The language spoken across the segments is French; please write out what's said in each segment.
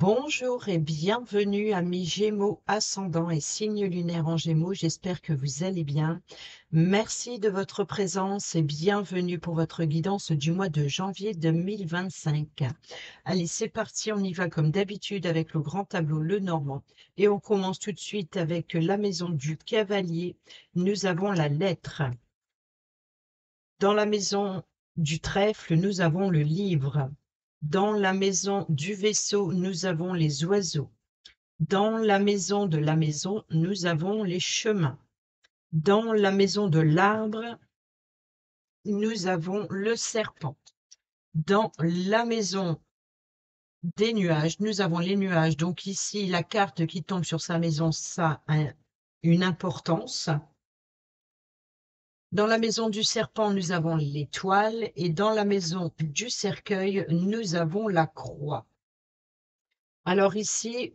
Bonjour et bienvenue amis Gémeaux, ascendant et signe lunaire en Gémeaux. J'espère que vous allez bien. Merci de votre présence et bienvenue pour votre guidance du mois de janvier 2025. Allez, c'est parti, on y va comme d'habitude avec le grand tableau Le Normand. Et on commence tout de suite avec la maison du cavalier. Nous avons la lettre. Dans la maison du trèfle, nous avons le livre. Dans la maison du vaisseau, nous avons les oiseaux. Dans la maison de la maison, nous avons les chemins. Dans la maison de l'arbre, nous avons le serpent. Dans la maison des nuages, nous avons les nuages. Donc ici, la carte qui tombe sur sa maison, ça a une importance. Dans la maison du serpent, nous avons l'étoile. Et dans la maison du cercueil, nous avons la croix. Alors ici,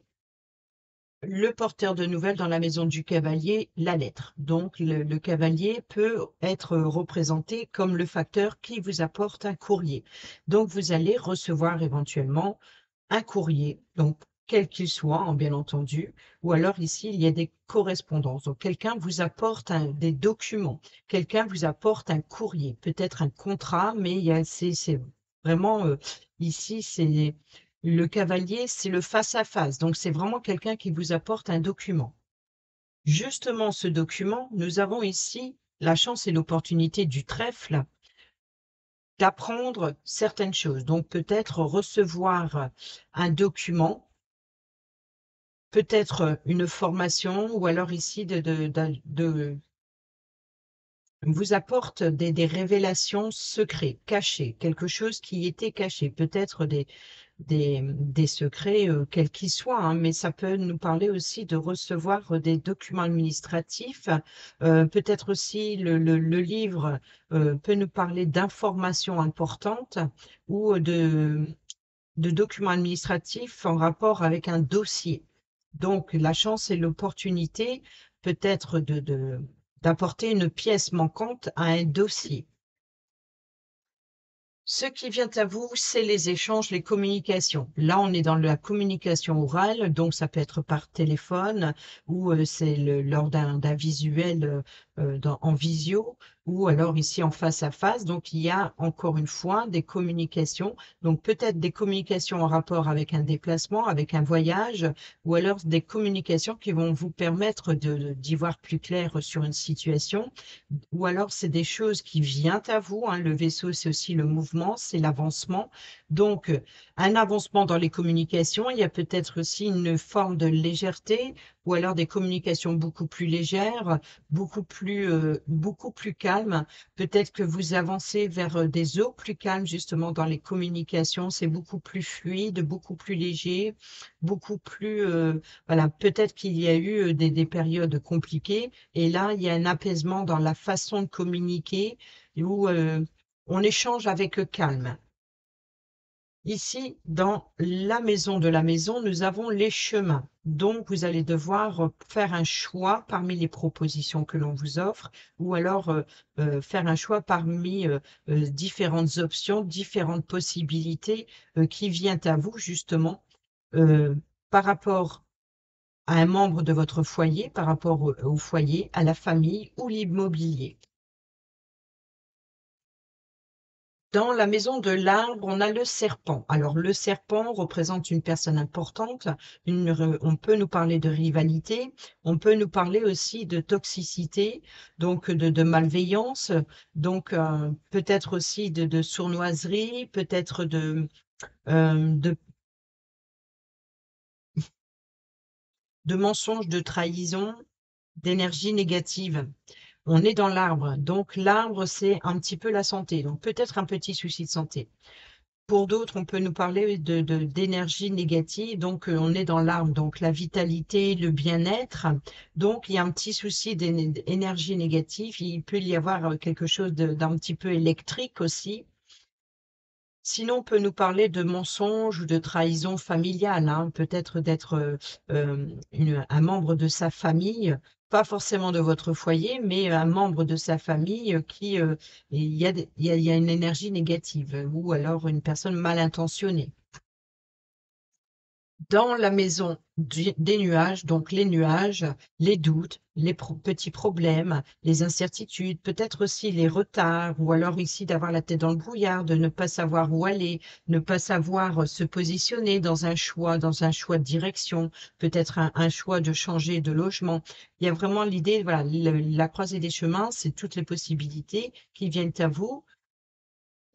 le porteur de nouvelles dans la maison du cavalier, la lettre. Donc, le cavalier peut être représenté comme le facteur qui vous apporte un courrier. Donc, vous allez recevoir éventuellement un courrier, donc quel qu'il soit, bien entendu, ou alors ici, il y a des correspondances. Donc, quelqu'un vous apporte des documents, quelqu'un vous apporte un courrier, peut-être un contrat, mais c'est vraiment, ici, c'est le cavalier, c'est le face-à-face. Donc, c'est vraiment quelqu'un qui vous apporte un document. Justement, ce document, nous avons ici la chance et l'opportunité du trèfle d'apprendre certaines choses. Donc, peut-être recevoir un document, peut-être une formation, ou alors ici vous apporte des révélations secrètes, cachées, quelque chose qui était caché, peut-être des secrets, quels qu'ils soient, hein, mais ça peut nous parler aussi de recevoir des documents administratifs. Peut-être aussi le livre peut nous parler d'informations importantes ou de documents administratifs en rapport avec un dossier. Donc, la chance et l'opportunité peut-être d'apporter une pièce manquante à un dossier. Ce qui vient à vous, c'est les échanges, les communications. Là, on est dans la communication orale, donc ça peut être par téléphone ou c'est lors d'un visuel en visio ou alors ici en face à face. Donc, il y a encore une fois des communications. Donc, peut-être des communications en rapport avec un déplacement, avec un voyage ou alors des communications qui vont vous permettre d'y voir plus clair sur une situation ou alors c'est des choses qui viennent à vous, hein. Le vaisseau, c'est aussi le mouvement, c'est l'avancement. Donc, un avancement dans les communications, il y a peut-être aussi une forme de légèreté ou alors des communications beaucoup plus légères, beaucoup plus calmes. Peut-être que vous avancez vers des eaux plus calmes, justement, dans les communications. C'est beaucoup plus fluide, beaucoup plus léger, beaucoup plus, voilà, peut-être qu'il y a eu des périodes compliquées et là, il y a un apaisement dans la façon de communiquer où on échange avec calme. Ici, dans la maison de la maison, nous avons les chemins. Donc, vous allez devoir faire un choix parmi les propositions que l'on vous offre ou alors faire un choix parmi différentes options, différentes possibilités qui viennent à vous justement euh, par rapport à un membre de votre foyer, par rapport au foyer, à la famille ou l'immobilier. Dans la maison de l'arbre, on a le serpent. Alors, le serpent représente une personne importante. On peut nous parler de rivalité. On peut nous parler aussi de toxicité, donc de malveillance. Donc, peut-être aussi de sournoiserie, peut-être de mensonges, de trahison, d'énergie négative. On est dans l'arbre. Donc, l'arbre, c'est un petit peu la santé. Donc, peut-être un petit souci de santé. Pour d'autres, on peut nous parler d'énergie négative. Donc, on est dans l'arbre. Donc, la vitalité, le bien-être. Donc, il y a un petit souci d'énergie négative. Il peut y avoir quelque chose d'un petit peu électrique aussi. Sinon, on peut nous parler de mensonges ou de trahison familiale, hein. Peut-être d'être un membre de sa famille, pas forcément de votre foyer, mais un membre de sa famille qui, il y a une énergie négative ou alors une personne mal intentionnée. dans la maison des nuages, donc les nuages, les doutes, les petits problèmes, les incertitudes, peut-être aussi les retards, ou alors ici d'avoir la tête dans le brouillard, de ne pas savoir où aller, ne pas savoir se positionner dans un choix de direction, peut-être un choix de changer de logement. Il y a vraiment l'idée, voilà, la croisée des chemins, c'est toutes les possibilités qui viennent à vous.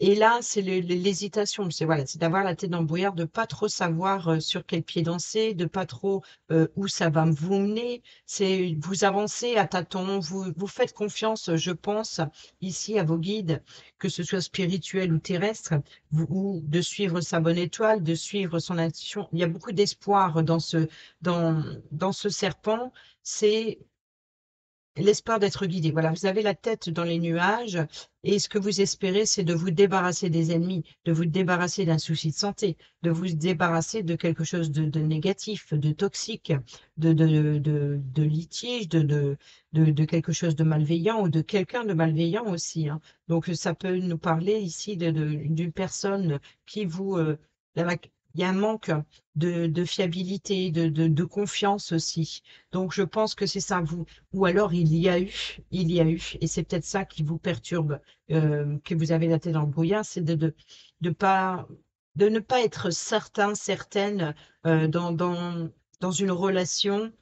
Et là, c'est l'hésitation, c'est voilà, c'est d'avoir la tête dans le brouillard, de pas trop savoir sur quel pied danser, de pas trop où ça va vous mener. C'est vous avancez à tâtons, vous faites confiance, je pense, ici à vos guides, que ce soit spirituel ou terrestre, ou de suivre sa bonne étoile, de suivre son intuition. Il y a beaucoup d'espoir dans ce serpent. C'est l'espoir d'être guidé. Voilà, vous avez la tête dans les nuages et ce que vous espérez, c'est de vous débarrasser des ennemis, de vous débarrasser d'un souci de santé, de vous débarrasser de quelque chose de négatif, de toxique, de litige, de quelque chose de malveillant ou de quelqu'un de malveillant aussi, hein. Donc, ça peut nous parler ici d'une personne qui vous... il y a un manque de fiabilité, de confiance aussi. Donc, je pense que c'est ça. Ou alors il y a eu, et c'est peut-être ça qui vous perturbe, que vous avez la tête dans le brouillard, c'est de pas, de ne pas être certain, certaine dans une relation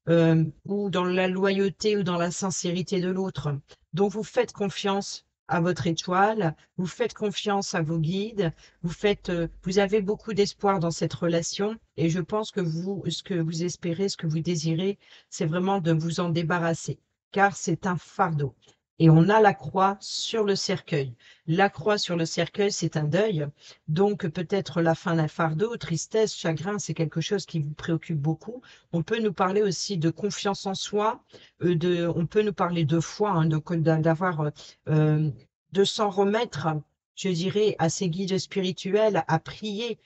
ou dans la loyauté ou dans la sincérité de l'autre. Donc vous faites confiance à votre étoile, vous faites confiance à vos guides, vous avez beaucoup d'espoir dans cette relation et je pense que ce que vous espérez, ce que vous désirez, c'est vraiment de vous en débarrasser, car c'est un fardeau. Et on a la croix sur le cercueil. La croix sur le cercueil, c'est un deuil. Donc peut-être la fin d'un fardeau, tristesse, chagrin, c'est quelque chose qui vous préoccupe beaucoup. On peut nous parler aussi de confiance en soi, on peut nous parler de foi, hein, euh, de s'en remettre, je dirais, à ses guides spirituels, à prier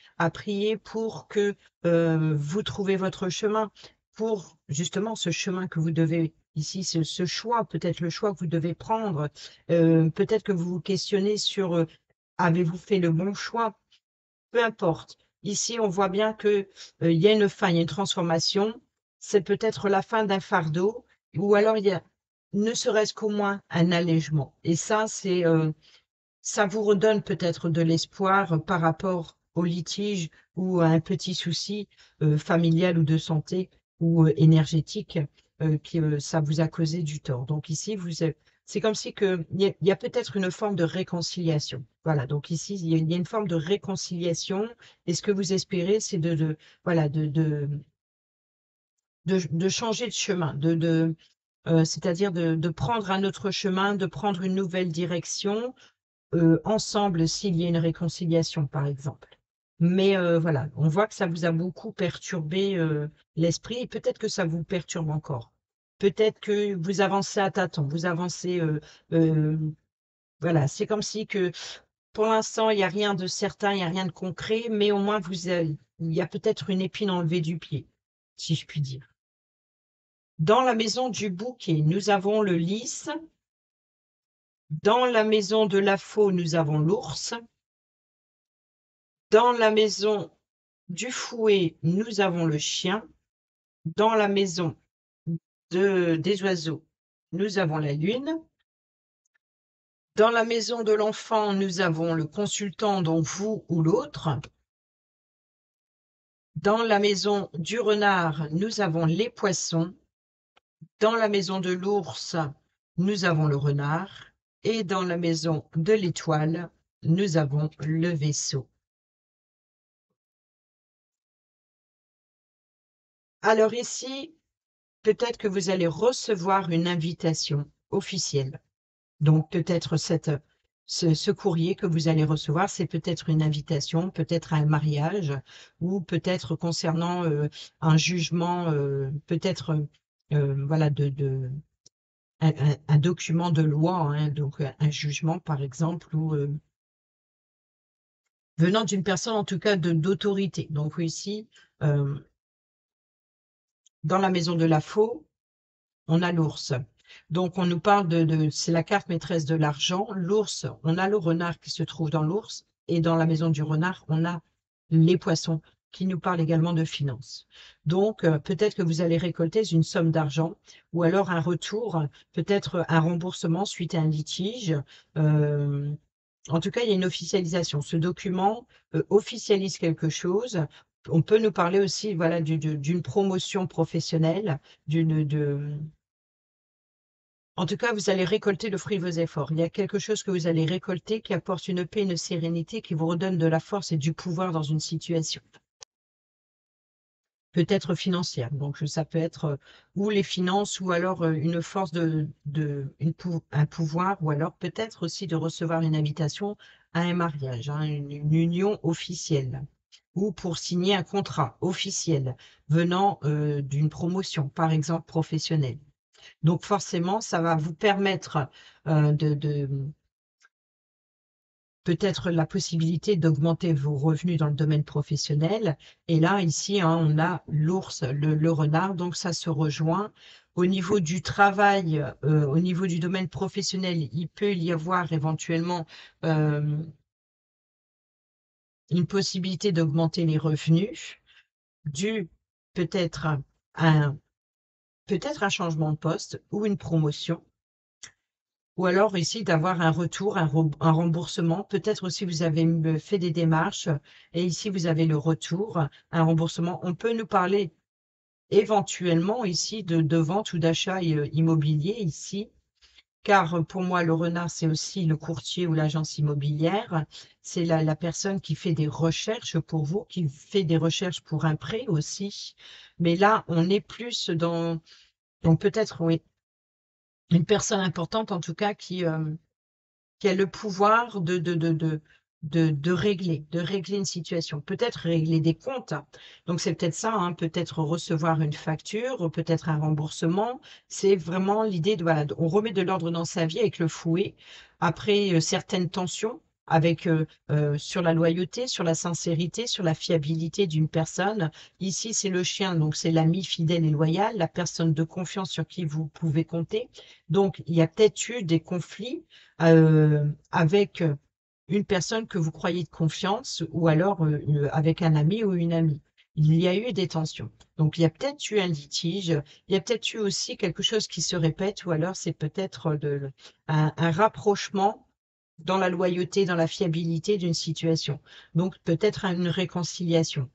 pour que vous trouvez votre chemin, pour justement ce chemin que vous devez ici, ce choix, peut-être le choix que vous devez prendre, peut-être que vous vous questionnez sur avez-vous fait le bon choix? Peu importe. Ici, on voit bien que, il y a une fin, il y a une transformation. C'est peut-être la fin d'un fardeau ou alors il y a ne serait-ce qu'au moins un allègement et ça, ça vous redonne peut-être de l'espoir par rapport au litige ou à un petit souci, familial ou de santé ou, énergétique, ça vous a causé du tort. Donc ici, c'est comme si que il y a peut-être une forme de réconciliation. Voilà, donc ici, il y a une forme de réconciliation et ce que vous espérez, c'est voilà, de changer de chemin, c'est-à-dire de prendre un autre chemin, de prendre une nouvelle direction, ensemble s'il y a une réconciliation, par exemple. Mais voilà, on voit que ça vous a beaucoup perturbé l'esprit et peut-être que ça vous perturbe encore. Peut-être que vous avancez à tâtons, vous avancez, euh, voilà, c'est comme si que pour l'instant, il n'y a rien de certain, il n'y a rien de concret, mais au moins il y a peut-être une épine enlevée du pied, si je puis dire. Dans la maison du bouquet, nous avons le lys. Dans la maison de la faux, nous avons l'ours. Dans la maison du fouet, nous avons le chien. Dans la maison des oiseaux, nous avons la lune. Dans la maison de l'enfant, nous avons le consultant, donc vous ou l'autre. Dans la maison du renard, nous avons les poissons. Dans la maison de l'ours, nous avons le renard. Et dans la maison de l'étoile, nous avons le vaisseau. Alors ici, peut-être que vous allez recevoir une invitation officielle. Donc peut-être ce courrier que vous allez recevoir, c'est peut-être une invitation, peut-être à un mariage, ou peut-être concernant un jugement, peut-être voilà un document de loi, hein, donc un jugement par exemple, ou venant d'une personne en tout cas d'autorité. Donc ici, euh, dans la maison de la faux, on a l'ours. Donc, on nous parle c'est la carte maîtresse de l'argent. L'ours, on a le renard qui se trouve dans l'ours. Et dans la maison du renard, on a les poissons. qui nous parle également de finances. Donc, peut-être que vous allez récolter une somme d'argent ou alors un retour, peut-être un remboursement suite à un litige. Euh, En tout cas, il y a une officialisation. Ce document officialise quelque chose. On peut nous parler aussi, voilà, d'une promotion professionnelle, en tout cas, vous allez récolter le fruit de vos efforts. Il y a quelque chose que vous allez récolter qui apporte une paix, une sérénité, qui vous redonne de la force et du pouvoir dans une situation. Peut-être financière. Donc, ça peut être ou les finances, ou alors une force un pouvoir, ou alors peut-être aussi de recevoir une invitation à un mariage, hein, une union officielle, ou pour signer un contrat officiel venant d'une promotion, par exemple professionnelle. Donc, forcément, ça va vous permettre de peut-être la possibilité d'augmenter vos revenus dans le domaine professionnel. Et là, ici, hein, on a l'ours, le renard, donc ça se rejoint. Au niveau du travail, au niveau du domaine professionnel, il peut y avoir éventuellement euh, une possibilité d'augmenter les revenus dû peut-être à un, peut-être un changement de poste ou une promotion. Ou alors ici d'avoir un retour, un remboursement. Peut-être aussi vous avez fait des démarches et ici vous avez le retour, un remboursement. On peut nous parler éventuellement ici de vente ou d'achat immobilier ici, car pour moi le renard c'est aussi le courtier ou l'agence immobilière. C'est la personne qui fait des recherches pour vous, qui fait des recherches pour un prêt aussi. Mais là on est plus dans, donc peut-être oui, une personne importante en tout cas qui a le pouvoir de régler une situation, peut-être régler des comptes. Donc c'est peut-être ça, hein, peut-être recevoir une facture, peut-être un remboursement. C'est vraiment l'idée de, voilà, on remet de l'ordre dans sa vie avec le fouet, après certaines tensions. Avec sur la loyauté, sur la sincérité, sur la fiabilité d'une personne. Ici, c'est le chien, donc c'est l'ami fidèle et loyal, la personne de confiance sur qui vous pouvez compter. Donc, il y a peut-être eu des conflits avec une personne que vous croyez de confiance ou alors avec un ami ou une amie. Il y a eu des tensions. Donc, il y a peut-être eu un litige, il y a peut-être eu aussi quelque chose qui se répète ou alors c'est peut-être un rapprochement dans la loyauté, dans la fiabilité d'une situation. Donc, peut-être une réconciliation.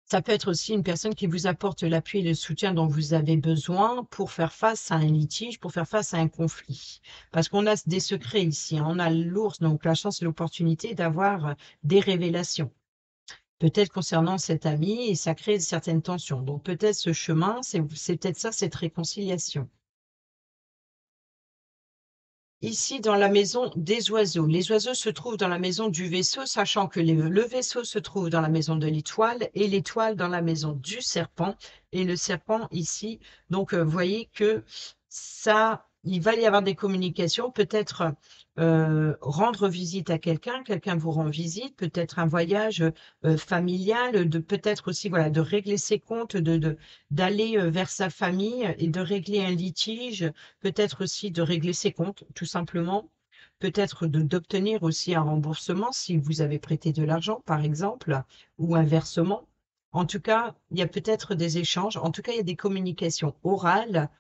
Ça peut être aussi une personne qui vous apporte l'appui et le soutien dont vous avez besoin pour faire face à un litige, pour faire face à un conflit. Parce qu'on a des secrets ici, hein. On a l'ours, donc la chance et l'opportunité d'avoir des révélations. Peut-être concernant cet ami, et ça crée certaines tensions. Donc peut-être ce chemin, c'est peut-être ça, cette réconciliation. Ici, dans la maison des oiseaux. Les oiseaux se trouvent dans la maison du vaisseau, sachant que le vaisseau se trouve dans la maison de l'étoile et l'étoile dans la maison du serpent. Et le serpent ici, donc vous voyez que ça, il va y avoir des communications, peut-être rendre visite à quelqu'un, quelqu'un vous rend visite, peut-être un voyage familial, de peut-être aussi voilà de régler ses comptes, d'aller vers sa famille et de régler un litige, peut-être aussi de régler ses comptes, tout simplement, peut-être d'obtenir aussi un remboursement si vous avez prêté de l'argent, par exemple, ou un versement. En tout cas, il y a peut-être des échanges, en tout cas, il y a des communications orales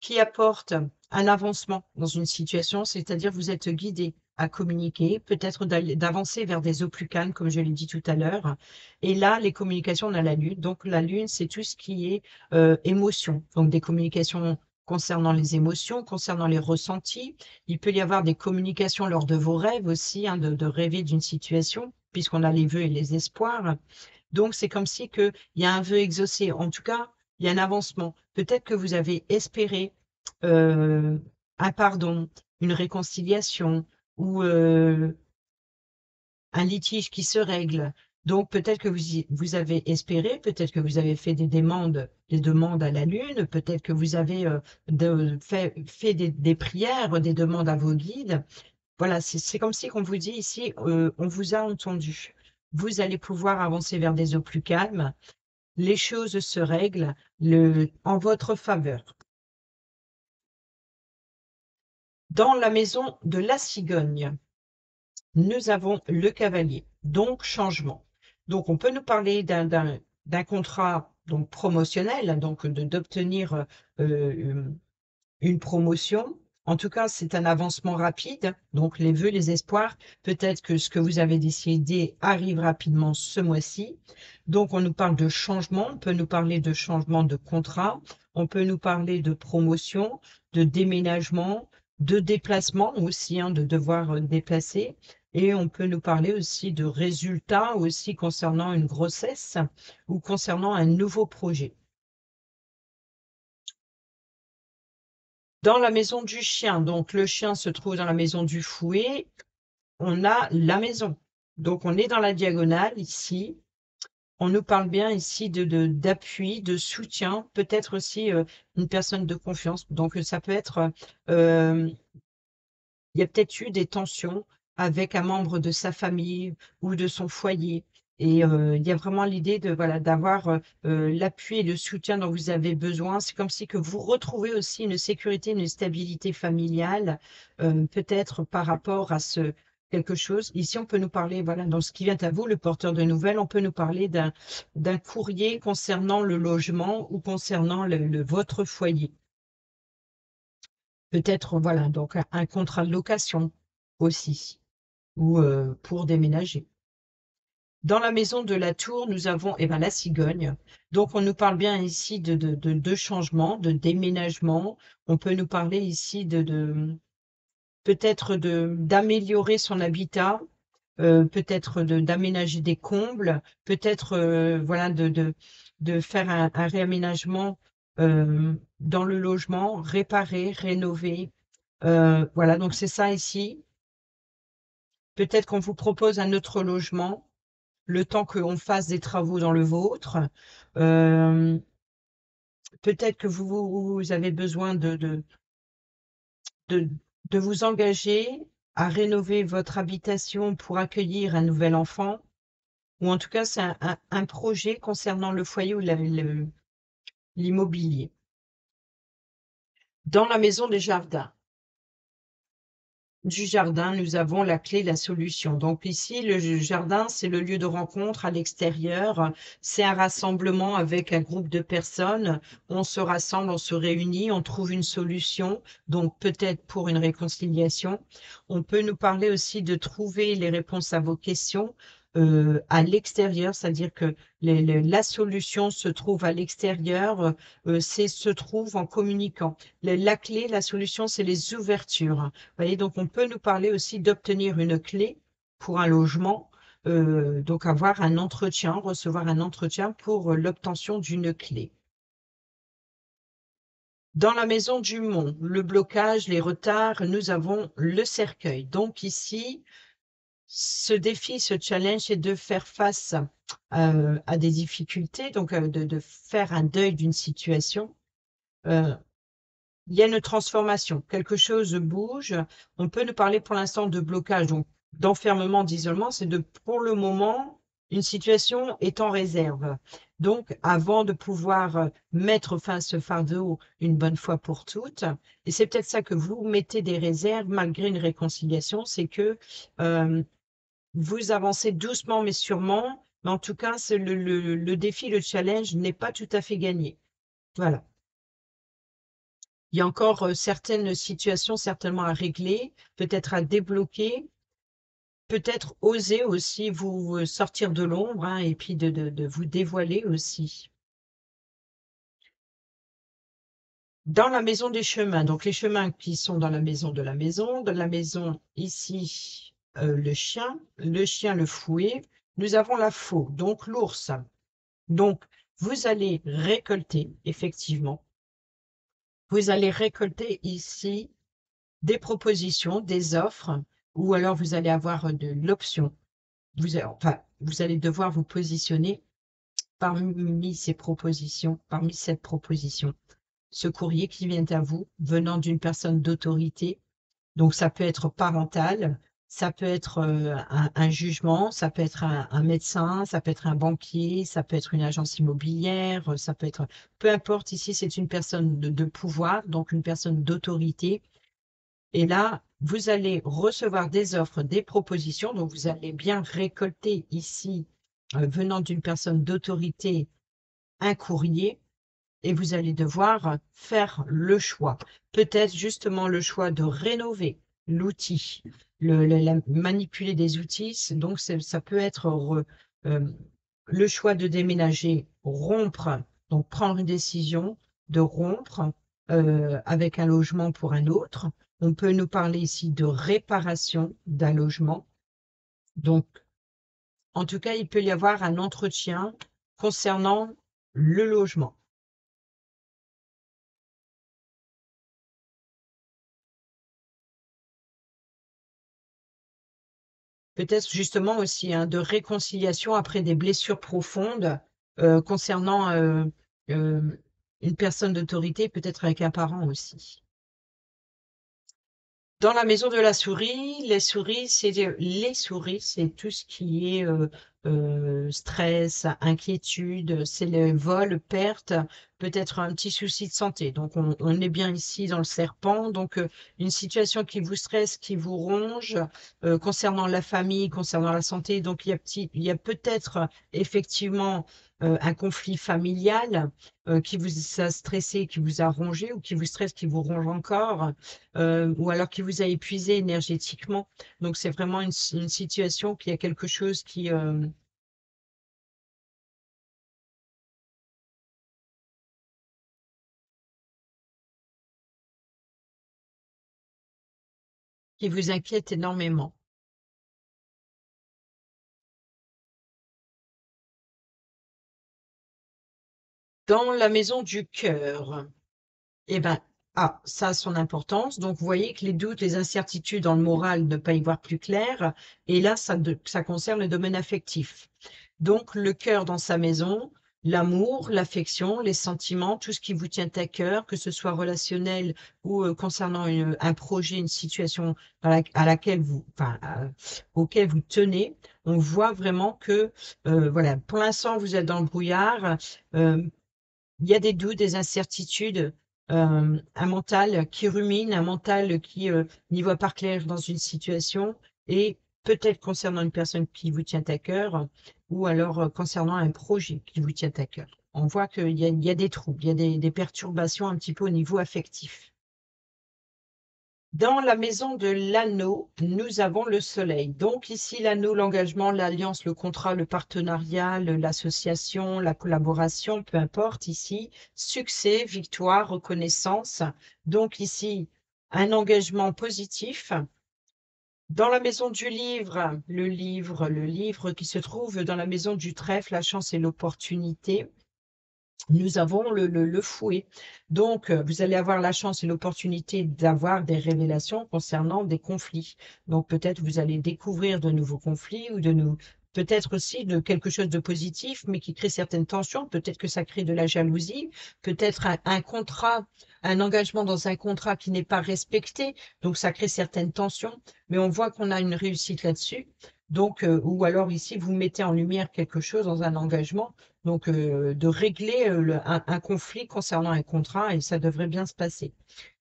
qui apportent un avancement dans une situation, c'est-à-dire vous êtes guidé à communiquer, peut-être d'avancer vers des eaux plus calmes, comme je l'ai dit tout à l'heure. Et là, les communications, on a la lune. Donc la lune, c'est tout ce qui est émotion. Donc des communications concernant les émotions, concernant les ressentis. Il peut y avoir des communications lors de vos rêves aussi, hein, de rêver d'une situation, puisqu'on a les vœux et les espoirs. Donc, c'est comme si que il y a un vœu exaucé. En tout cas, il y a un avancement. Peut-être que vous avez espéré euh, un pardon, une réconciliation ou un litige qui se règle. Donc, peut-être que vous avez espéré, peut-être que vous avez fait des demandes à la Lune, peut-être que vous avez fait des prières, des demandes à vos guides. Voilà, c'est comme si qu'on vous dit ici, on vous a entendu. Vous allez pouvoir avancer vers des eaux plus calmes. Les choses se règlent en votre faveur. Dans la maison de la cigogne, nous avons le cavalier, donc changement. Donc, on peut nous parler d'un contrat donc promotionnel, donc d'obtenir une promotion. En tout cas, c'est un avancement rapide. Donc, les vœux, les espoirs, peut-être que ce que vous avez décidé arrive rapidement ce mois-ci. Donc, on nous parle de changement. On peut nous parler de changement de contrat. On peut nous parler de promotion, de déménagement, de déplacement aussi, hein, de devoir déplacer. Et on peut nous parler aussi de résultats aussi concernant une grossesse ou concernant un nouveau projet. Dans la maison du chien, donc le chien se trouve dans la maison du fouet, on a la maison. Donc on est dans la diagonale ici. On nous parle bien ici d'appui, de soutien, peut-être aussi une personne de confiance. Donc ça peut être, il y a peut-être eu des tensions avec un membre de sa famille ou de son foyer. Et il y a vraiment l'idée de voilà d'avoir l'appui et le soutien dont vous avez besoin. C'est comme si que vous retrouvez aussi une sécurité, une stabilité familiale, peut-être par rapport à ce quelque chose. Ici, on peut nous parler, voilà, dans ce qui vient à vous, le porteur de nouvelles, on peut nous parler d'un courrier concernant le logement ou concernant votre foyer. Peut-être, voilà, donc un contrat de location aussi, ou pour déménager. Dans la maison de la tour, nous avons eh ben, la cigogne. Donc, on nous parle bien ici de changement, de déménagement. On peut nous parler ici peut-être d'améliorer son habitat, peut-être d'aménager des combles, peut-être voilà de faire un réaménagement dans le logement, réparer, rénover. Voilà, donc c'est ça ici. Peut-être qu'on vous propose un autre logement, le temps qu'on fasse des travaux dans le vôtre. Euh, Peut-être que vous avez besoin de, de vous engager à rénover votre habitation pour accueillir un nouvel enfant, ou en tout cas, c'est un projet concernant le foyer ou l'immobilier. Dans la maison des jardins. Du jardin, nous avons la clé, la solution. Donc ici, le jardin, c'est le lieu de rencontre à l'extérieur. C'est un rassemblement avec un groupe de personnes. On se rassemble, on se réunit, on trouve une solution. Donc peut-être pour une réconciliation. On peut nous parler aussi de trouver les réponses à vos questions à l'extérieur, c'est-à-dire que la solution se trouve à l'extérieur, se trouve en communiquant. La clé, la solution, c'est les ouvertures. Vous voyez, donc on peut nous parler aussi d'obtenir une clé pour un logement, donc avoir un entretien, recevoir un entretien pour l'obtention d'une clé. Dans la maison du mont, le blocage, les retards, nous avons le cercueil. Donc ici, ce défi, ce challenge, c'est de faire face à des difficultés, donc de faire un deuil d'une situation. Il y a une transformation, quelque chose bouge. On peut nous parler pour l'instant de blocage, donc d'enfermement, d'isolement. C'est pour le moment, une situation est en réserve. Donc, avant de pouvoir mettre fin à ce fardeau une bonne fois pour toutes, et c'est peut-être ça que vous mettez des réserves malgré une réconciliation, c'est que vous avancez doucement mais sûrement, mais en tout cas, le défi, le challenge n'est pas tout à fait gagné. Voilà. Il y a encore certaines situations certainement à régler, peut-être à débloquer, peut-être oser aussi vous sortir de l'ombre hein, et puis de vous dévoiler aussi. Dans la maison des chemins, donc les chemins qui sont dans la maison, de la maison ici, le chien, le fouet, nous avons la faux, donc l'ours. Donc, vous allez récolter, effectivement, vous allez récolter ici des propositions, des offres, ou alors vous allez avoir de l'option. Enfin, vous allez devoir vous positionner parmi ces propositions, parmi cette proposition. Ce courrier qui vient à vous, venant d'une personne d'autorité, donc ça peut être parental, ça peut être un jugement, ça peut être un médecin, ça peut être un banquier, ça peut être une agence immobilière, ça peut être, peu importe, ici c'est une personne de pouvoir, donc une personne d'autorité. Et là, vous allez recevoir des offres, des propositions, donc vous allez bien récolter ici venant d'une personne d'autorité, un courrier, et vous allez devoir faire le choix. Peut-être justement le choix de rénover l'outil, manipuler des outils. Donc, ça peut être euh, le choix de déménager, rompre, donc prendre une décision de rompre avec un logement pour un autre. On peut nous parler ici de réparation d'un logement. Donc, en tout cas, il peut y avoir un entretien concernant le logement. Peut-être justement aussi hein, de réconciliation après des blessures profondes concernant euh, une personne d'autorité, peut-être avec un parent aussi. Dans la maison de la souris, les souris, c'est tout ce qui est stress, inquiétude, c'est le vol, perte, peut-être un petit souci de santé. Donc on est bien ici dans le serpent. Donc une situation qui vous stresse, qui vous ronge, concernant la famille, concernant la santé. Donc il y a peut-être effectivement un conflit familial qui vous a stressé, qui vous a rongé, ou qui vous stresse, qui vous ronge encore ou alors qui vous a épuisé énergétiquement. Donc c'est vraiment une situation qui a quelque chose qui vous inquiète énormément. Dans la maison du cœur, eh ben, ah, ça a son importance. Donc, vous voyez que les doutes, les incertitudes dans le moral, ne pas y voir plus clair. Et là, ça concerne le domaine affectif. Donc, le cœur dans sa maison, l'amour, l'affection, les sentiments, tout ce qui vous tient à cœur, que ce soit relationnel ou concernant un projet, une situation à laquelle auquel vous tenez, on voit vraiment que, voilà, pour l'instant, vous êtes dans le brouillard. euh, il y a des doutes, des incertitudes, un mental qui rumine, un mental qui n'y voit pas clair dans une situation et peut-être concernant une personne qui vous tient à cœur ou alors concernant un projet qui vous tient à cœur. On voit il y a des troubles, il y a des perturbations un petit peu au niveau affectif. Dans la maison de l'anneau, nous avons le soleil. Donc ici, l'anneau, l'engagement, l'alliance, le contrat, le partenariat, l'association, la collaboration, peu importe ici, succès, victoire, reconnaissance. Donc ici, un engagement positif. Dans la maison du livre, le livre qui se trouve dans la maison du trèfle, la chance et l'opportunité. Nous avons le fouet. Donc, vous allez avoir la chance et l'opportunité d'avoir des révélations concernant des conflits. Donc, peut-être vous allez découvrir de nouveaux conflits ou peut-être aussi de quelque chose de positif, mais qui crée certaines tensions. Peut-être que ça crée de la jalousie. Peut-être un contrat, un engagement dans un contrat qui n'est pas respecté. Donc, ça crée certaines tensions. Mais on voit qu'on a une réussite là-dessus. Donc, ou alors ici, vous mettez en lumière quelque chose dans un engagement donc de régler un conflit concernant un contrat et ça devrait bien se passer.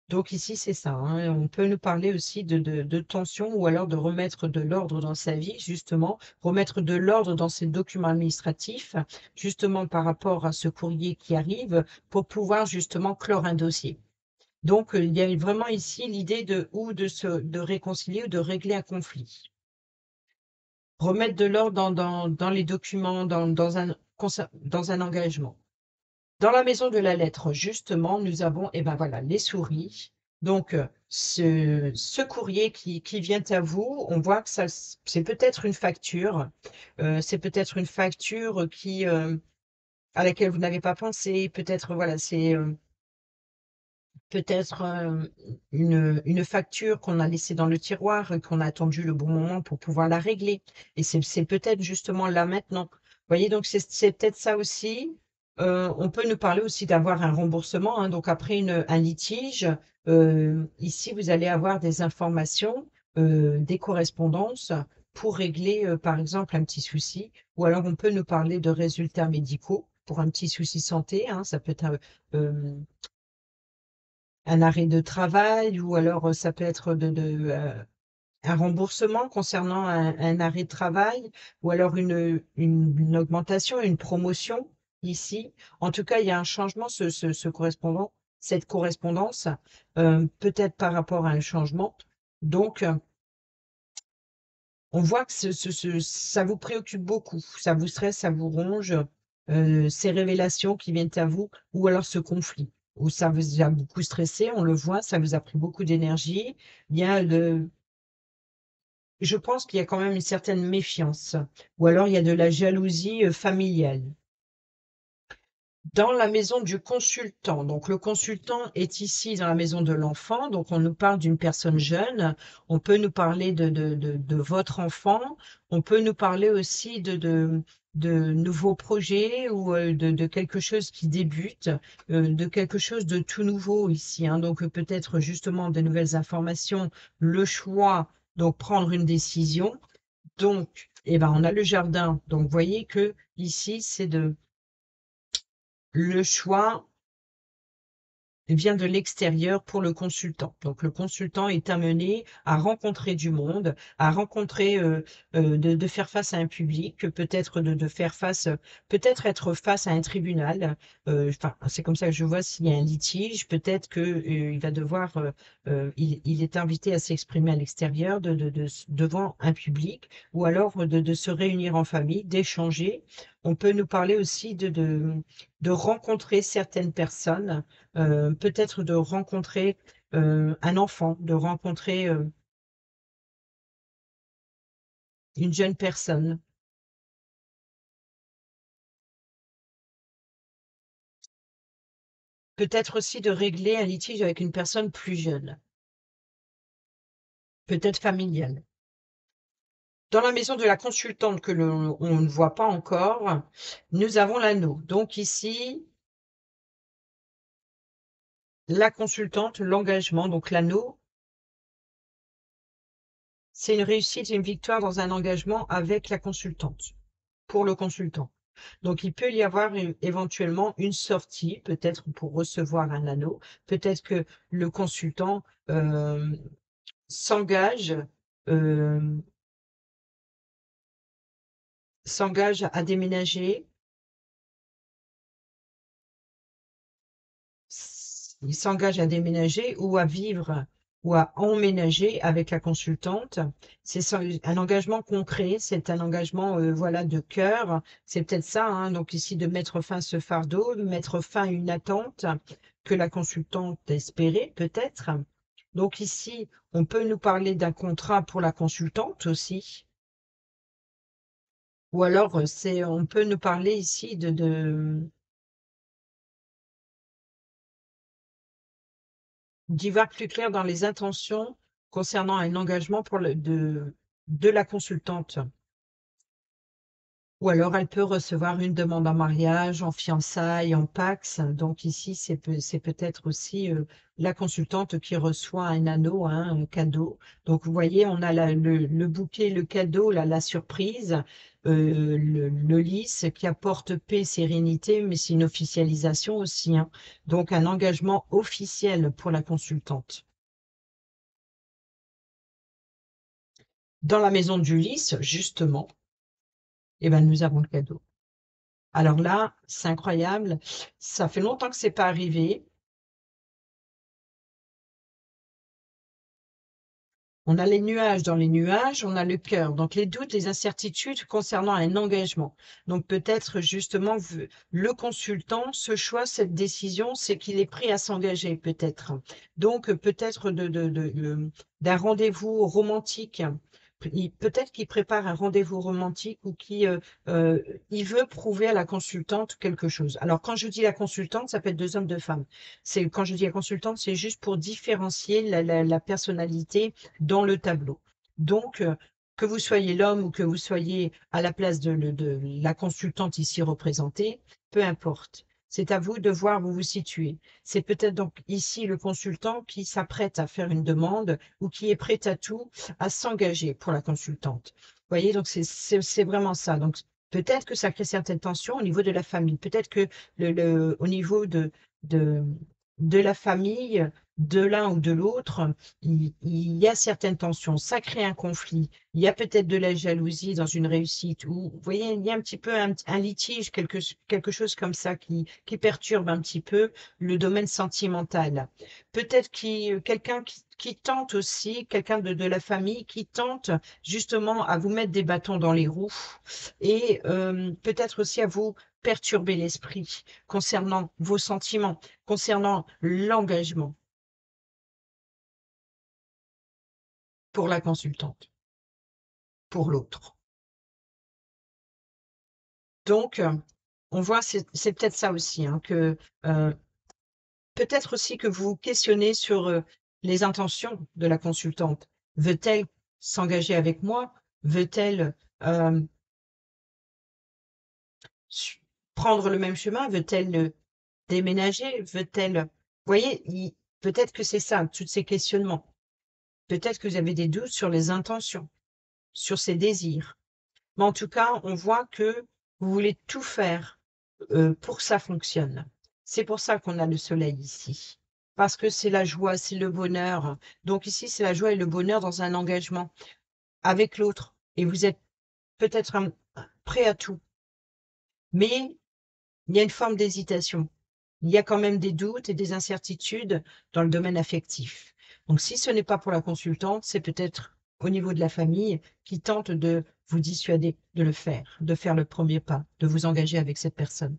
Donc ici, c'est ça, hein. On peut nous parler aussi de tension ou alors de remettre de l'ordre dans sa vie, justement, remettre de l'ordre dans ses documents administratifs, justement par rapport à ce courrier qui arrive, pour pouvoir justement clore un dossier. Donc il y a vraiment ici l'idée de réconcilier ou de régler un conflit. Remettre de l'ordre dans les documents, dans un engagement. Dans la maison de la lettre, justement, nous avons, eh ben voilà, les souris. Donc, ce courrier qui vient à vous, on voit que ça, c'est peut-être une facture. C'est peut-être une facture à laquelle vous n'avez pas pensé. Peut-être, voilà, c'est peut-être une facture qu'on a laissée dans le tiroir et qu'on a attendu le bon moment pour pouvoir la régler. Et c'est peut-être justement là maintenant. Vous voyez, donc c'est peut-être ça aussi. On peut nous parler aussi d'avoir un remboursement, hein. Donc après un litige, ici vous allez avoir des informations, des correspondances pour régler par exemple un petit souci. Ou alors on peut nous parler de résultats médicaux pour un petit souci santé, hein. Ça peut être euh, un arrêt de travail ou alors ça peut être un remboursement concernant un arrêt de travail ou alors une augmentation, une promotion ici. En tout cas, il y a un changement, cette correspondance, peut-être par rapport à un changement. Donc, on voit que ça vous préoccupe beaucoup, ça vous stresse, ça vous ronge, ces révélations qui viennent à vous, ou alors ce conflit, où ça vous a beaucoup stressé, on le voit, ça vous a pris beaucoup d'énergie. Il y a je pense qu'il y a quand même une certaine méfiance, ou alors il y a de la jalousie familiale. Dans la maison du consultant, donc le consultant est ici dans la maison de l'enfant, donc on nous parle d'une personne jeune, on peut nous parler de votre enfant, on peut nous parler aussi de nouveaux projets ou de quelque chose qui débute, de quelque chose de tout nouveau ici, hein. Donc peut-être justement des nouvelles informations, le choix, donc prendre une décision. Donc, eh ben, on a le jardin. Donc, vous voyez que ici, c'est le choix vient de l'extérieur pour le consultant. Donc le consultant est amené à rencontrer du monde, à rencontrer, de faire face à un public, peut-être de faire face, peut-être être face à un tribunal. Enfin, c'est comme ça que je vois s'il y a un litige, peut-être que il va devoir, il est invité à s'exprimer à l'extérieur, devant un public, ou alors de se réunir en famille, d'échanger. On peut nous parler aussi de rencontrer certaines personnes, peut-être de rencontrer un enfant, de rencontrer une jeune personne, peut-être aussi de régler un litige avec une personne plus jeune, peut-être familiale. Dans la maison de la consultante on ne voit pas encore, nous avons l'anneau. Donc ici, la consultante, l'engagement, donc l'anneau, c'est une réussite et une victoire dans un engagement avec la consultante, pour le consultant. Donc, il peut y avoir éventuellement une sortie, peut-être pour recevoir un anneau. Peut-être que le consultant s'engage euh, s'engage à déménager, il s'engage à déménager ou à vivre ou à emménager avec la consultante. C'est un engagement concret, c'est un engagement voilà, de cœur. C'est peut-être ça, hein, donc ici de mettre fin à ce fardeau, de mettre fin à une attente que la consultante espérait peut-être. Donc ici, on peut nous parler d'un contrat pour la consultante aussi. Ou alors, on peut nous parler ici d'y voir plus clair dans les intentions concernant un engagement de la consultante. Ou alors elle peut recevoir une demande en mariage, en fiançailles, en Pacs. Donc ici, c'est peut-être aussi la consultante qui reçoit un anneau, hein, un cadeau. Donc vous voyez, on a le bouquet, le cadeau, la surprise, le lys qui apporte paix, sérénité, mais c'est une officialisation aussi, hein. Donc un engagement officiel pour la consultante. Dans la maison du lys, justement, eh ben, nous avons le cadeau. Alors là, c'est incroyable. Ça fait longtemps que c'est pas arrivé. On a les nuages dans les nuages, on a le cœur. Donc les doutes, les incertitudes concernant un engagement. Donc peut-être justement le consultant, ce choix, cette décision, c'est qu'il est prêt à s'engager peut-être. Donc peut-être d'un rendez-vous romantique. Peut-être qu'il prépare un rendez-vous romantique ou il veut prouver à la consultante quelque chose. Alors quand je dis la consultante, ça peut être deux hommes, deux femmes. Quand je dis la consultante, c'est juste pour différencier la personnalité dans le tableau. Donc, que vous soyez l'homme ou que vous soyez à la place de la consultante ici représentée, peu importe. C'est à vous de voir où vous vous situez. C'est peut-être donc ici le consultant qui s'apprête à faire une demande ou qui est prêt à tout, à s'engager pour la consultante. Vous voyez, donc c'est vraiment ça. Donc peut-être que ça crée certaines tensions au niveau de la famille. Peut-être que au niveau de, de la famille, de l'un ou de l'autre, il y a certaines tensions, ça crée un conflit, il y a peut-être de la jalousie dans une réussite, ou vous voyez, il y a un petit peu un litige, quelque chose comme ça qui perturbe un petit peu le domaine sentimental. Peut-être quelqu'un qui tente aussi, quelqu'un de la famille qui tente justement à vous mettre des bâtons dans les roues et peut-être aussi à vous perturber l'esprit concernant vos sentiments, concernant l'engagement pour la consultante, pour l'autre. Donc, on voit, c'est peut-être ça aussi, hein, que peut-être aussi que vous vous questionnez sur les intentions de la consultante. Veut-elle s'engager avec moi? Veut-elle euh, su- prendre le même chemin? Veut-elle déménager? Veut-elle... Vous voyez, peut-être que c'est ça, tous ces questionnements. Peut-être que vous avez des doutes sur les intentions, sur ses désirs. Mais en tout cas, on voit que vous voulez tout faire pour que ça fonctionne. C'est pour ça qu'on a le soleil ici. Parce que c'est la joie, c'est le bonheur. Donc ici, c'est la joie et le bonheur dans un engagement avec l'autre. Et vous êtes peut-être prêt à tout. Mais il y a une forme d'hésitation. Il y a quand même des doutes et des incertitudes dans le domaine affectif. Donc si ce n'est pas pour la consultante, c'est peut-être au niveau de la famille qui tente de vous dissuader de faire le premier pas, de vous engager avec cette personne.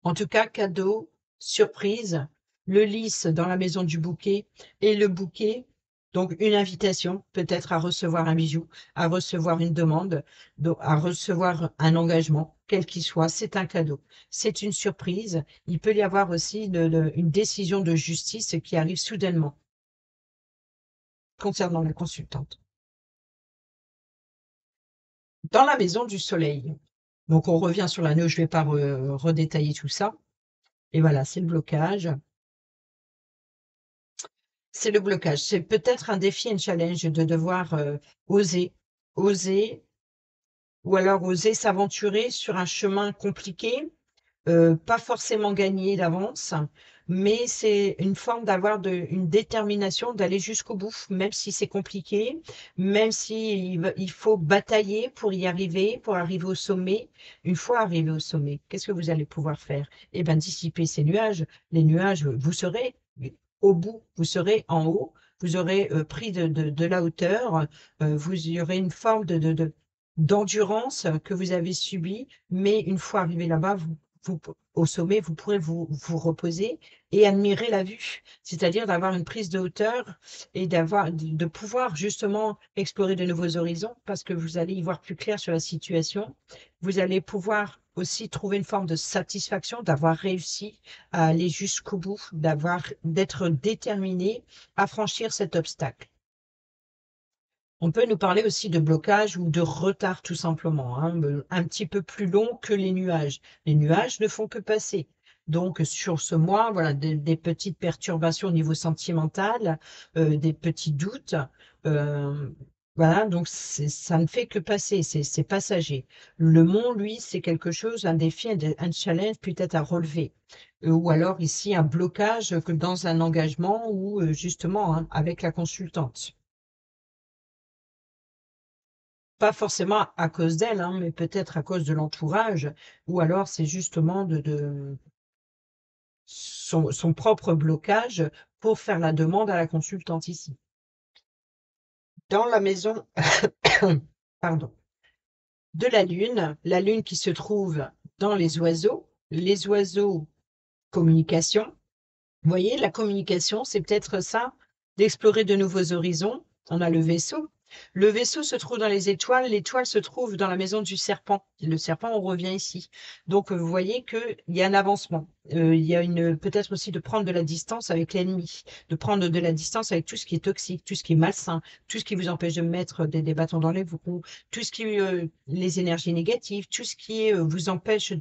En tout cas, cadeau, surprise, le lys dans la maison du bouquet et le bouquet, donc une invitation peut-être à recevoir un bijou, à recevoir une demande, à recevoir un engagement, quel qu'il soit, c'est un cadeau. C'est une surprise. Il peut y avoir aussi une décision de justice qui arrive soudainement concernant la consultante. Dans la maison du soleil. Donc on revient sur l'anneau, je ne vais pas redétailler tout ça. Et voilà, c'est le blocage. C'est le blocage. C'est peut-être un défi, un challenge de devoir oser, oser, ou alors oser s'aventurer sur un chemin compliqué, pas forcément gagné d'avance, mais c'est une forme d'avoir une détermination d'aller jusqu'au bout, même si c'est compliqué, même si il faut batailler pour y arriver, pour arriver au sommet. Une fois arrivé au sommet, qu'est-ce que vous allez pouvoir faire? Eh bien, dissiper ces nuages. Les nuages, vous serez au bout, vous serez en haut, vous aurez pris de la hauteur, vous y aurez une forme d'endurance que vous avez subie, mais une fois arrivé là-bas, au sommet, vous pourrez vous reposer et admirer la vue, c'est-à-dire d'avoir une prise de hauteur et de pouvoir justement explorer de nouveaux horizons parce que vous allez y voir plus clair sur la situation. Vous allez pouvoir aussi trouver une forme de satisfaction d'avoir réussi à aller jusqu'au bout, d'être déterminé à franchir cet obstacle. On peut nous parler aussi de blocage ou de retard tout simplement, hein, un petit peu plus long que les nuages. Les nuages ne font que passer. Donc sur ce mois, voilà, des petites perturbations au niveau sentimental, des petits doutes. euh, voilà, donc ça ne fait que passer, c'est passager. Le mont, lui, c'est quelque chose, un défi, un challenge peut-être à relever. Ou alors ici un blocage que dans un engagement ou justement hein, avec la consultante. Pas forcément à cause d'elle, hein, mais peut-être à cause de l'entourage, ou alors c'est justement de son propre blocage pour faire la demande à la consultante ici. Dans la maison, pardon, de la lune qui se trouve dans les oiseaux, communication. Vous voyez, la communication, c'est peut-être ça, d'explorer de nouveaux horizons. On a le vaisseau. Le vaisseau se trouve dans les étoiles. L'étoile se trouve dans la maison du serpent. Le serpent, on revient ici. Donc, vous voyez qu'il y a un avancement. Il y a peut-être aussi de prendre de la distance avec l'ennemi, de prendre de la distance avec tout ce qui est toxique, tout ce qui est malsain, tout ce qui vous empêche de mettre des bâtons dans les roues, tout ce qui, les énergies négatives, tout ce qui vous empêche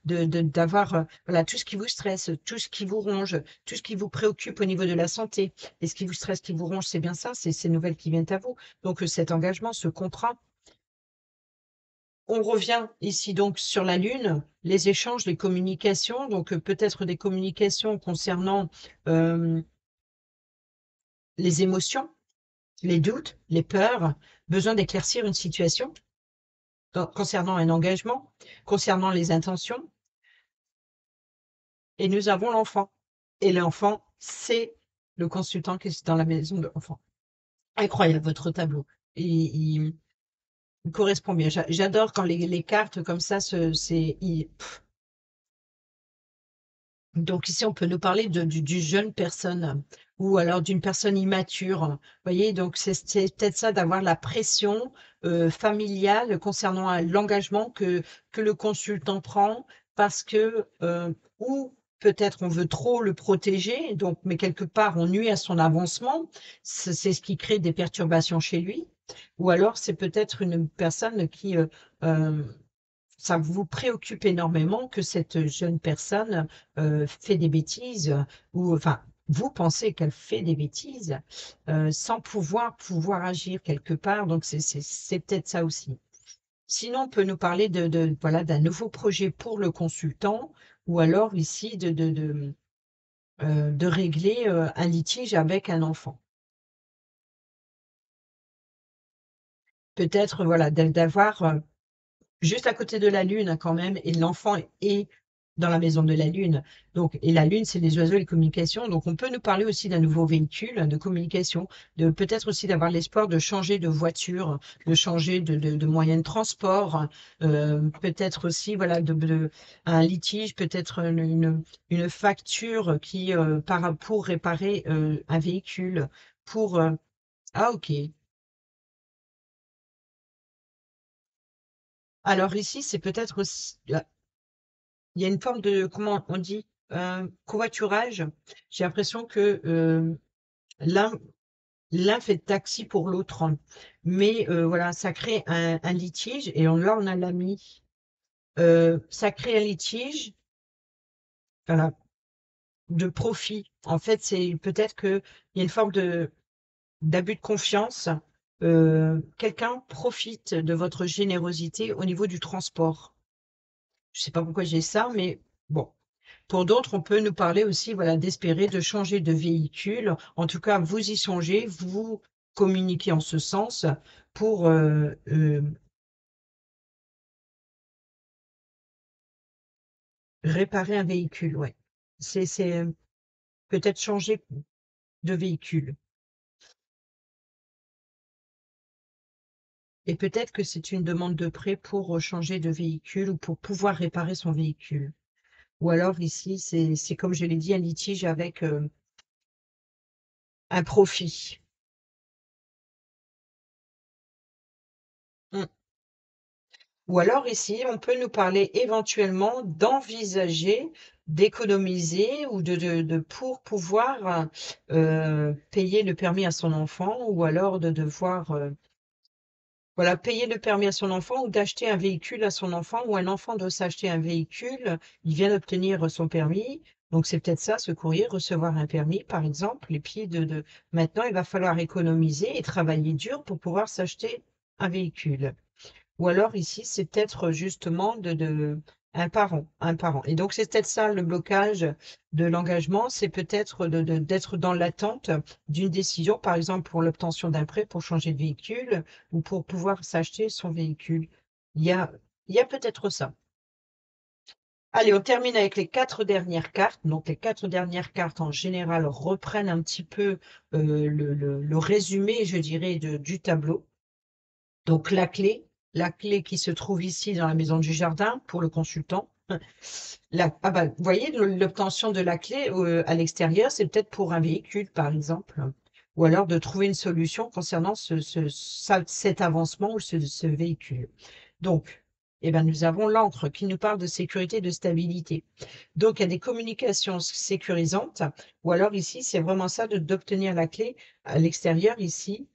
d'avoir, voilà, tout ce qui vous stresse, tout ce qui vous ronge, tout ce qui vous préoccupe au niveau de la santé. Et ce qui vous stresse, qui vous ronge, c'est bien ça, c'est ces nouvelles qui viennent à vous. Donc cet engagement, ce contrat, on revient ici donc sur la Lune, les échanges, les communications, donc peut-être des communications concernant les émotions, les doutes, les peurs, besoin d'éclaircir une situation concernant un engagement, concernant les intentions, et nous avons l'enfant. Et l'enfant, c'est le consultant qui est dans la maison de l'enfant. Incroyable votre tableau. Il correspond bien. J'adore quand les cartes comme ça, donc ici, on peut nous parler du jeune personne ou alors d'une personne immature. Vous voyez, donc c'est peut-être ça d'avoir la pression familiale concernant l'engagement que le consultant prend parce que ou peut-être on veut trop le protéger, donc mais quelque part on nuit à son avancement. C'est ce qui crée des perturbations chez lui. Ou alors c'est peut-être une personne qui euh, ça vous préoccupe énormément que cette jeune personne fait des bêtises ou enfin vous pensez qu'elle fait des bêtises sans pouvoir agir quelque part. Donc c'est peut-être ça aussi. Sinon, on peut nous parler voilà d'un nouveau projet pour le consultant ou alors ici de régler un litige avec un enfant. Peut-être voilà d'avoir juste à côté de la Lune hein, quand même, et l'enfant est dans la maison de la Lune. Donc, et la Lune, c'est les oiseaux et les communications. Donc, on peut nous parler aussi d'un nouveau véhicule de communication, de peut-être aussi d'avoir l'espoir de changer de voiture, de changer de moyen de transport, peut-être aussi voilà un litige, peut-être une facture qui pour réparer un véhicule, pour ah ok. Alors ici, c'est peut-être aussi il y a une forme de, comment on dit, covoiturage. J'ai l'impression que l'un l'un fait taxi pour l'autre. Mais voilà, ça crée un litige et là, on a l'ami. Ça crée un litige voilà, de profit. En fait, c'est peut-être qu'il y a une forme d'abus de confiance. Quelqu'un profite de votre générosité au niveau du transport. Je sais pas pourquoi j'ai ça, mais bon. Pour d'autres, on peut nous parler aussi, voilà, d'espérer de changer de véhicule. En tout cas, vous y songez, vous communiquez en ce sens pour réparer un véhicule, ouais. C'est peut-être changer de véhicule. Et peut-être que c'est une demande de prêt pour changer de véhicule ou pour pouvoir réparer son véhicule. Ou alors ici, c'est comme je l'ai dit, un litige avec un profit. Mm. Ou alors ici, on peut nous parler éventuellement d'envisager d'économiser ou pour pouvoir payer le permis à son enfant ou alors de devoir voilà, payer le permis à son enfant ou d'acheter un véhicule à son enfant ou un enfant doit s'acheter un véhicule, il vient d'obtenir son permis. Donc c'est peut-être ça, ce courrier, recevoir un permis par exemple, et puis maintenant il va falloir économiser et travailler dur pour pouvoir s'acheter un véhicule. Ou alors ici, c'est peut-être justement un parent, un parent. Et donc c'est peut-être ça le blocage de l'engagement, c'est peut-être d'être dans l'attente d'une décision, par exemple pour l'obtention d'un prêt pour changer de véhicule ou pour pouvoir s'acheter son véhicule. Il y a, il y a peut-être ça. Allez, on termine avec les quatre dernières cartes. Donc les quatre dernières cartes en général reprennent un petit peu le résumé, je dirais, du tableau. Donc la clé qui se trouve ici dans la maison du jardin pour le consultant. Ah bah, vous voyez, l'obtention de la clé à l'extérieur, c'est peut-être pour un véhicule, par exemple. Ou alors de trouver une solution concernant cet avancement ou ce véhicule. Donc, eh ben, nous avons l'encre qui nous parle de sécurité et de stabilité. Donc, il y a des communications sécurisantes. Ou alors ici, c'est vraiment ça d'obtenir la clé à l'extérieur ici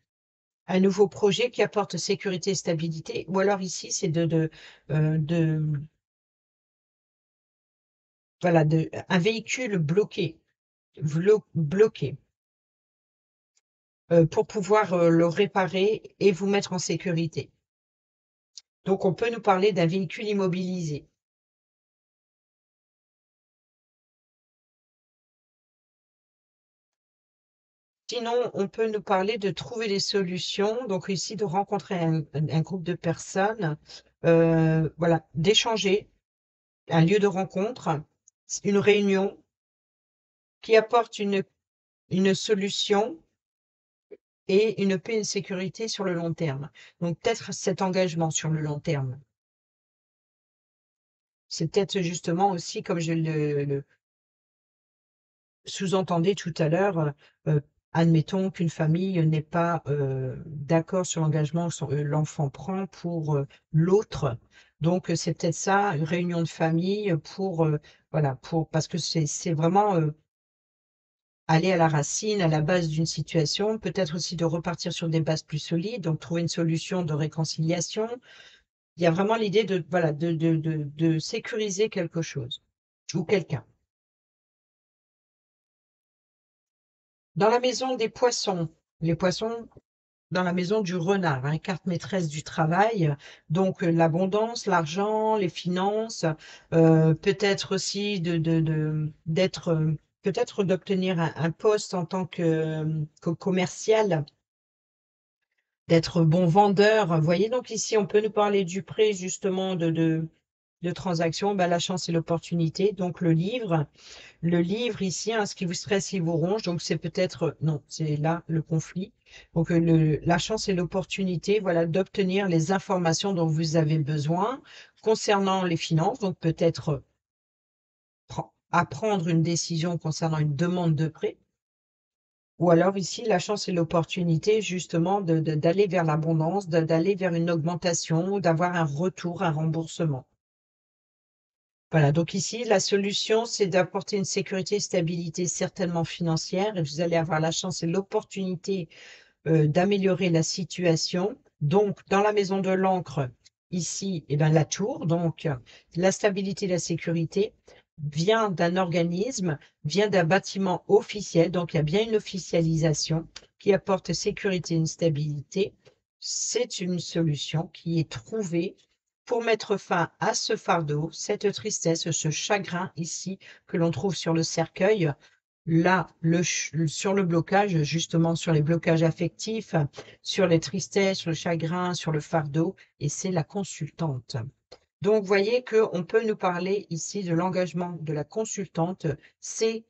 un nouveau projet qui apporte sécurité et stabilité, ou alors ici, c'est voilà, un véhicule bloqué, pour pouvoir le réparer et vous mettre en sécurité. Donc, on peut nous parler d'un véhicule immobilisé. Sinon, on peut nous parler de trouver des solutions, donc ici de rencontrer un groupe de personnes, voilà, d'échanger, un lieu de rencontre, une réunion qui apporte une solution et une paix et une sécurité sur le long terme. Donc peut-être cet engagement sur le long terme. C'est peut-être justement aussi, comme je le sous-entendais tout à l'heure, admettons qu'une famille n'est pas, d'accord sur l'engagement que l'enfant prend pour, l'autre. Donc, c'est peut-être ça, une réunion de famille, pour, voilà, parce que c'est vraiment, aller à la racine, à la base d'une situation, peut-être aussi de repartir sur des bases plus solides, donc trouver une solution de réconciliation. Il y a vraiment l'idée de, voilà, de sécuriser quelque chose ou quelqu'un. Dans la maison des poissons, les poissons dans la maison du renard, hein, carte maîtresse du travail, donc l'abondance, l'argent, les finances, peut-être aussi d'être, peut-être d'obtenir un poste en tant que commercial, d'être bon vendeur. Vous voyez, donc ici, on peut nous parler du prêt justement de transactions, bah, la chance et l'opportunité, donc le livre. Le livre ici, hein, ce qui vous stresse, il vous ronge, donc c'est peut-être, non, c'est là le conflit. Donc la chance et l'opportunité, voilà, d'obtenir les informations dont vous avez besoin concernant les finances, donc peut-être à prendre une décision concernant une demande de prêt. Ou alors ici, la chance et l'opportunité justement d'aller vers l'abondance, d'aller vers une augmentation, d'avoir un retour, un remboursement. Voilà, donc ici, la solution, c'est d'apporter une sécurité et stabilité certainement financière, et vous allez avoir la chance et l'opportunité d'améliorer la situation. Donc, dans la maison de l'encre, ici, eh ben, la tour, donc la stabilité et la sécurité vient d'un organisme, vient d'un bâtiment officiel, donc il y a bien une officialisation qui apporte sécurité et une stabilité. C'est une solution qui est trouvée pour mettre fin à ce fardeau, cette tristesse, ce chagrin ici que l'on trouve sur le cercueil. Là, sur le blocage, justement sur les blocages affectifs, sur les tristesses, le chagrin, sur le fardeau, et c'est la consultante. Donc, vous voyez qu'on peut nous parler ici de l'engagement de la consultante. C'est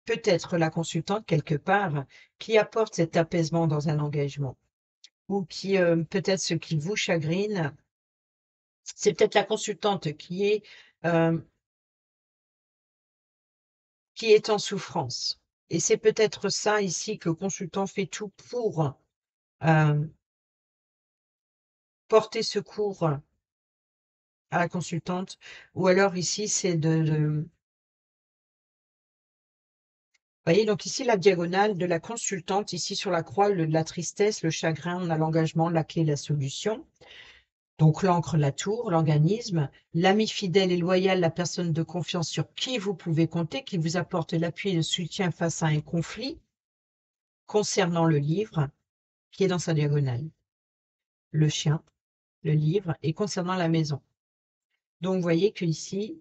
peut-être la consultante, quelque part, qui apporte cet apaisement dans un engagement, ou qui, peut-être ce qui vous chagrine, c'est peut-être la consultante euh, qui est en souffrance. Et c'est peut-être ça ici que le consultant fait tout pour porter secours à la consultante. Ou alors ici, c'est vous voyez, donc ici, la diagonale de la consultante, ici sur la croix, la tristesse, le chagrin, on a l'engagement, la clé, la solution. Donc l'encre, la tour, l'organisme, l'ami fidèle et loyal, la personne de confiance sur qui vous pouvez compter, qui vous apporte l'appui et le soutien face à un conflit concernant le livre qui est dans sa diagonale, le chien, le livre et concernant la maison. Donc vous voyez que ici,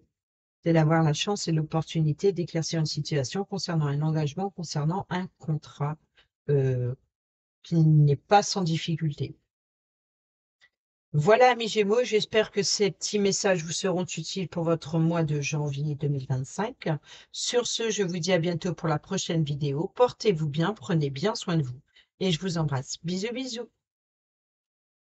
c'est d'avoir la chance et l'opportunité d'éclaircir une situation concernant un engagement, concernant un contrat qui n'est pas sans difficulté. Voilà, amis Gémeaux, j'espère que ces petits messages vous seront utiles pour votre mois de janvier 2025. Sur ce, je vous dis à bientôt pour la prochaine vidéo. Portez-vous bien, prenez bien soin de vous et je vous embrasse. Bisous, bisous.